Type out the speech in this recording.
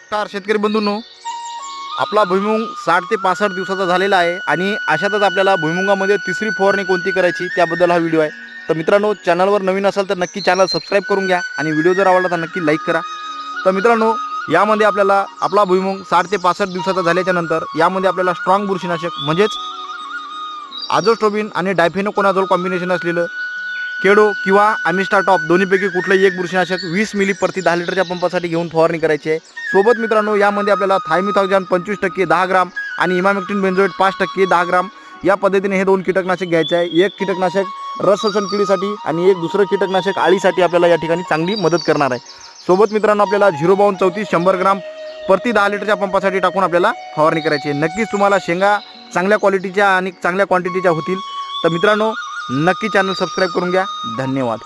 नमस्कार शेतकरी बंधूंनो, आपला भुईमुग 60 ते 65 दिवसाचा झालेला आहे आणि अशातच आपल्याला भुईमुगामध्ये तिसरी फवारणी कोणती करायची त्याबद्दल हा व्हिडिओ आहे। तर मित्रांनो, चॅनलवर नवीन असाल तर नक्की चॅनल सबस्क्राइब करून घ्या आणि व्हिडिओ जर आवडला तर नक्की लाईक करा। तर मित्रांनो, यामध्ये आपल्याला आपला भुईमुग 60 ते 65 दिवसाचा झाल्याच्या नंतर यामध्ये आपल्याला स्ट्रॉंग बुरशीनाशक म्हणजेच आझोस्ट्रोबिन आणि डायफेनोकोनाझोल कॉम्बिनेशन असलेलं केडो किंवा अमिस्टा टॉप दोन्हीपैकी कुठलंही एक बुरशीनाशक 20 मिली प्रति 10 लिटरच्या पंपासाठी घेऊन फवारणी करायची आहे। सोबत मित्रांनो, यामध्ये आपल्याला थायमिथॉक्झॅन 25% 10 ग्राम आणि इमामेक्टिन बेंझोएट 5% 10 ग्राम या पद्धतीने हे दोन कीटकनाशक घ्यायचे आहे। एक कीटकनाशक रस शोषण किडीसाठी आणि एक दुसरं कीटकनाशक आळीसाठी आपल्याला या ठिकाणी चांगली मदत करणार आहे। सोबत मित्रांनो, आपल्याला 05234 100 ग्राम प्रति 10 लिटरच्या पंपासाठी टाकून आपल्याला फवारणी करायची आहे। नक्कीच तुम्हाला शेंगा चांगल्या क्वालिटीच्या आणि चांगल्या क्वांटिटीच्या होतील। तर मित्रांनो, नक्की चॅनल सबस्क्राइब करून घ्या। धन्यवाद।